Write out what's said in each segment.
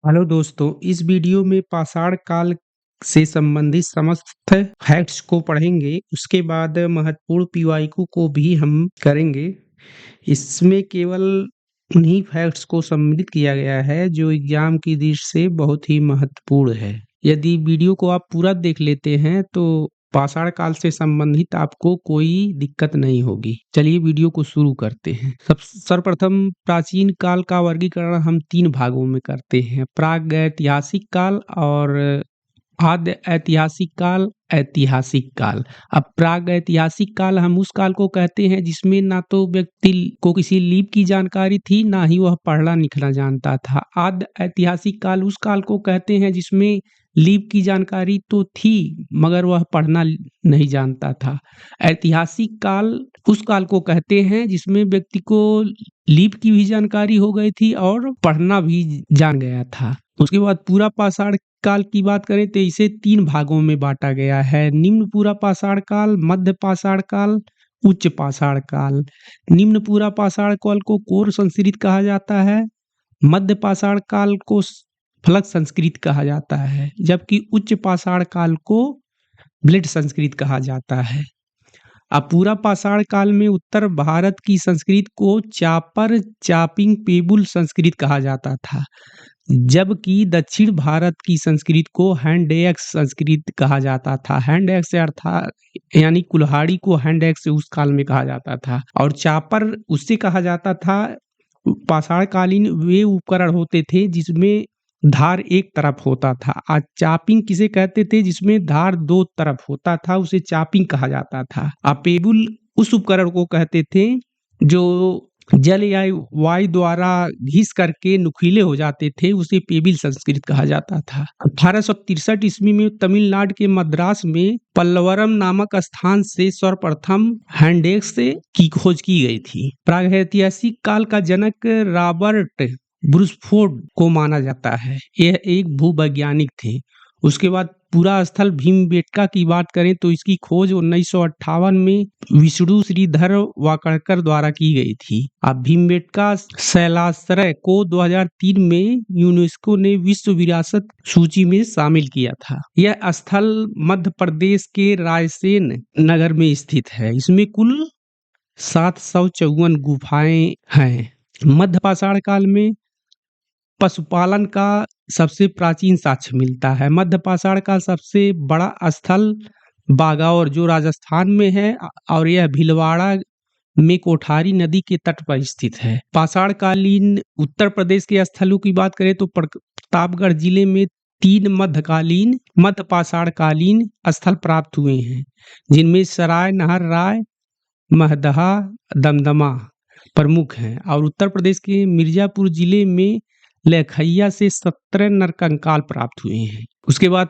Hello दोस्तों, इस video में पाषाण काल से संबंधित समस्त फैक्ट्स को पढ़ेंगे। उसके बाद महत्वपूर्ण पीवाइक्यू को भी हम करेंगे। इसमें केवल उन्हीं फैक्ट्स को सम्मिलित किया गया है जो एग्जाम की दृष्टि से बहुत ही महत्वपूर्ण है। यदि वीडियो को आप पूरा देख लेते हैं तो पाषाण काल से संबंधित आपको कोई दिक्कत नहीं होगी। चलिए वीडियो को शुरू करते हैं। सर्वप्रथम प्राचीन काल का वर्गीकरण हम 3 भागों में करते हैं: प्राग ऐतिहासिक काल और आद्य ऐतिहासिक काल, ऐतिहासिक काल। अब प्राग ऐतिहासिक काल हम उस काल को कहते हैं जिसमें ना तो व्यक्ति को किसी लिपि की जानकारी थी, ना ही वह पढ़ना लिखना जानता था। आद्य ऐतिहासिक काल उस काल को कहते हैं जिसमें लिपि की जानकारी तो थी मगर वह पढ़ना नहीं जानता था। ऐतिहासिक काल उस काल को कहते हैं जिसमें व्यक्ति को लिपि की भी जानकारी हो गई थी और पढ़ना भी जान गया था। उसके बाद पूरा पाषाण काल की बात करें तो इसे 3 भागों में बांटा गया है: निम्न पूरा पाषाण काल, मध्य पाषाण काल, उच्च पाषाण काल। निम्न पूरा पाषाण काल को कोर संस्कृत कहा जाता है, मध्य पाषाण काल को फलक संस्कृत कहा जाता है, जबकि उच्च पाषाण काल को ब्लेड संस्कृत कहा जाता है। अब पूरा पाषाण काल में उत्तर भारत की संस्कृत को चापर चापिंग पेबुल संस्कृत कहा जाता था, जबकि दक्षिण भारत की संस्कृत को हैंड-एक्स संस्कृत कहा जाता था। हैंड-एक्स से अर्थात यानी कुल्हाड़ी को हैंड-एक्स उस काल में कहा जाता था, और चापर उससे कहा जाता था। पाषाण कालीन वे उपकरण होते थे जिसमें धार एक तरफ होता था। आज चापिंग किसे कहते थे जिसमें धार 2 तरफ होता था, उसे चापिंग कहा जाता था। पेबुल उस उपकरण को कहते थे जो जल या वायु द्वारा घिस करके नुकीले हो जाते थे, उसे पेबिल संस्कृत कहा जाता था। 1863 ईस्वी में तमिलनाडु के मद्रास में पल्लवरम नामक स्थान से सर्वप्रथम हैंड-एक्स की खोज की गई थी। प्रागैतिहासिक काल का जनक रॉबर्ट ब्रूसफोर्ड को माना जाता है, यह एक भूवैज्ञानिक थे। उसके बाद पूरा स्थल भीमबेटका की बात करें तो इसकी खोज 1958 में विष्णु श्रीधर वाकड़कर द्वारा की गई थी। अब भीमबेटका शैलाश्रय को 2003 में यूनेस्को ने विश्व विरासत सूची में शामिल किया था। यह स्थल मध्य प्रदेश के रायसेन नगर में स्थित है। इसमें कुल 754 गुफाएं हैं। मध्य पाषाण काल में पशुपालन का सबसे प्राचीन साक्ष्य मिलता है। मध्य पाषाण का सबसे बड़ा स्थल बागौर जो राजस्थान में है, और यह भीलवाड़ा में कोठारी नदी के तट पर स्थित है। पाषाण कालीन उत्तर प्रदेश के स्थलों की बात करें तो प्रतापगढ़ जिले में 3 मध्य पाषाण कालीन स्थल प्राप्त हुए हैं, जिनमें सराय नहर राय, महदहा, दमदमा प्रमुख हैं। और उत्तर प्रदेश के मिर्जापुर जिले में लखैया से 17 नरकंकाल प्राप्त हुए हैं। उसके बाद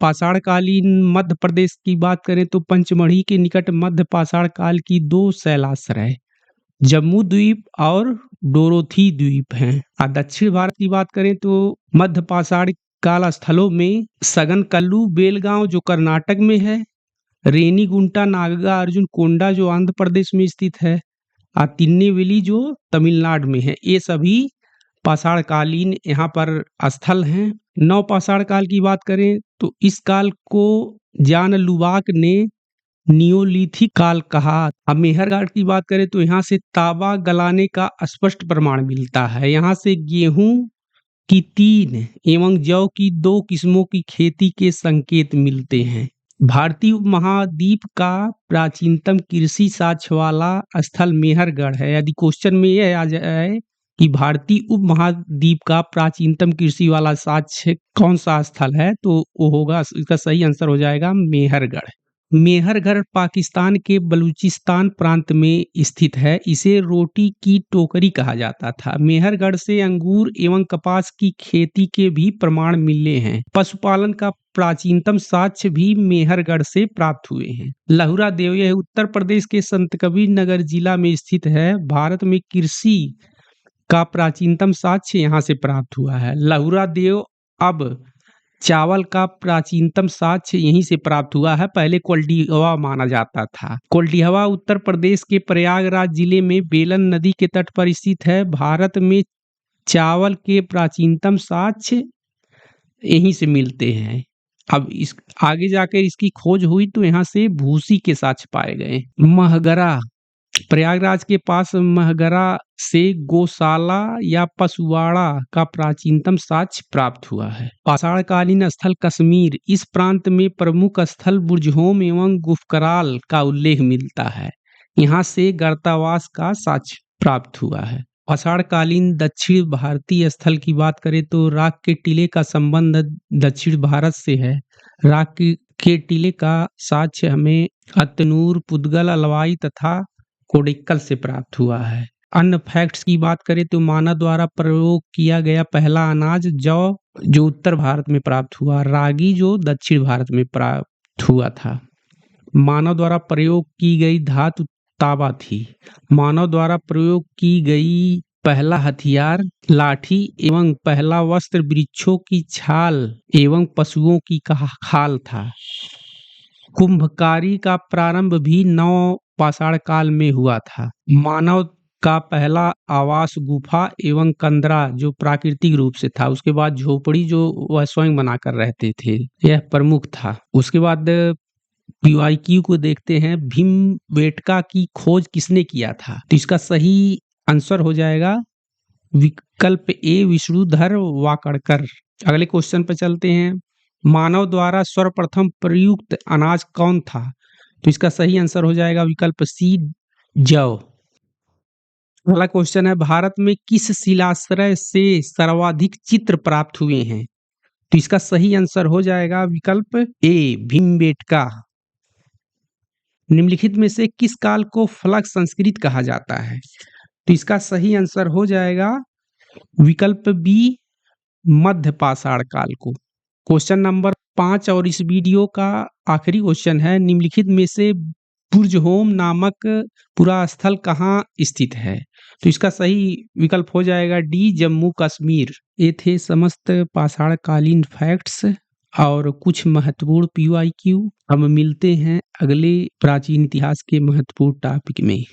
पाषाण कालीन मध्य प्रदेश की बात करें तो पंचमढ़ी के निकट मध्य पाषाण काल की 2 शैलाश्रय जम्मू द्वीप और डोरोथी द्वीप हैं। दक्षिण भारत की बात करें तो मध्य पाषाण काल स्थलों में सगनकल्लू बेलगांव जो कर्नाटक में है, रेनीगुंटा नागा अर्जुन कोंडा जो आंध्र प्रदेश में स्थित है, और तिन्नेवेली जो तमिलनाडु में है। ये सभी पाषाण कालीन यहाँ पर स्थल हैं। नव पाषाण काल की बात करें तो इस काल को जॉन लुबाक ने नियोलिथिक काल कहा। अब मेहरगढ़ की बात करें तो यहाँ से तांबा गलाने का स्पष्ट प्रमाण मिलता है। यहाँ से गेहूं की 3 एवं जौ की 2 किस्मों की खेती के संकेत मिलते हैं। भारतीय उपमहाद्वीप का प्राचीनतम कृषि साक्ष्य वाला स्थल मेहरगढ़ है। यदि क्वेश्चन में यह आ जाए कि भारतीय उपमहाद्वीप का प्राचीनतम कृषि वाला साक्ष्य कौन सा स्थल है, तो वो होगा, इसका सही आंसर हो जाएगा मेहरगढ़। मेहरगढ़ पाकिस्तान के बलूचिस्तान प्रांत में स्थित है। इसे रोटी की टोकरी कहा जाता था। मेहरगढ़ से अंगूर एवं कपास की खेती के भी प्रमाण मिले हैं। पशुपालन का प्राचीनतम साक्ष्य भी मेहरगढ़ से प्राप्त हुए हैं। लहुरा देव यह उत्तर प्रदेश के संतकबीर नगर जिला में स्थित है। भारत में कृषि का प्राचीनतम साक्ष्य यहाँ से प्राप्त हुआ है। लहुरा देव अब चावल का प्राचीनतम साक्ष्य यहीं से प्राप्त हुआ है। पहले कोल्डिहवा माना जाता था। कोल्डिहवा उत्तर प्रदेश के प्रयागराज जिले में बेलन नदी के तट पर स्थित है। भारत में चावल के प्राचीनतम साक्ष्य यहीं से मिलते हैं। अब इस आगे जाकर इसकी खोज हुई तो यहाँ से भूसी के साक्ष्य पाए गए। महगरा, प्रयागराज के पास महगरा से गौशाला या पशुवाड़ा का प्राचीनतम साक्ष्य प्राप्त हुआ है। पाषाणकालीन स्थल कश्मीर, इस प्रांत में प्रमुख स्थल बुर्जहोम एवं गुफकराल का उल्लेख मिलता है। यहाँ से गर्तावास का साक्ष्य प्राप्त हुआ है। पाषाणकालीन दक्षिण भारतीय स्थल की बात करें तो राख के टीले का संबंध दक्षिण भारत से है। राख के टीले का साक्ष्य हमें अतनूर, पुद्गल, अलवाई तथा कोडिक्कल से प्राप्त हुआ है। अन्य फैक्ट्स की बात करें तो मानव द्वारा प्रयोग किया गया पहला अनाज जौ जो उत्तर भारत में प्राप्त हुआ, रागी जो दक्षिण भारत में प्राप्त हुआ था। मानव द्वारा प्रयोग की गई धातु तांबा थी। मानव द्वारा प्रयोग की गई पहला हथियार लाठी एवं पहला वस्त्र वृक्षों की छाल एवं पशुओं की खाल था। कुंभकारी का प्रारंभ भी नव पाषाण काल में हुआ था। मानव का पहला आवास गुफा एवं कंदरा जो प्राकृतिक रूप से था, उसके बाद झोपड़ी जो वह स्वयं बनाकर रहते थे, यह प्रमुख था। उसके बाद पीवाईक्यू को देखते हैं, भीमबेटका की खोज किसने किया था? तो इसका सही आंसर हो जाएगा विकल्प ए, विष्णुधर वाकड़कर। अगले क्वेश्चन पर चलते हैं। मानव द्वारा सर्वप्रथम प्रयुक्त अनाज कौन था? तो इसका सही आंसर हो जाएगा विकल्प सी, जौ। अगला क्वेश्चन है, भारत में किस शिलाश्रय से सर्वाधिक चित्र प्राप्त हुए हैं? तो इसका सही आंसर हो जाएगा विकल्प ए, भीमबेटका। निम्नलिखित में से किस काल को फलक संस्कृत कहा जाता है? तो इसका सही आंसर हो जाएगा विकल्प बी, मध्य पाषाण काल को। क्वेश्चन नंबर 5 और इस वीडियो का आखिरी क्वेश्चन है, निम्नलिखित में से बुर्जहोम नामक पूरा स्थल कहाँ स्थित है? तो इसका सही विकल्प हो जाएगा डी, जम्मू कश्मीर। ये थे समस्त पाषाणकालीन फैक्ट्स और कुछ महत्वपूर्ण पीवाईक्यू। हम मिलते हैं अगले प्राचीन इतिहास के महत्वपूर्ण टॉपिक में।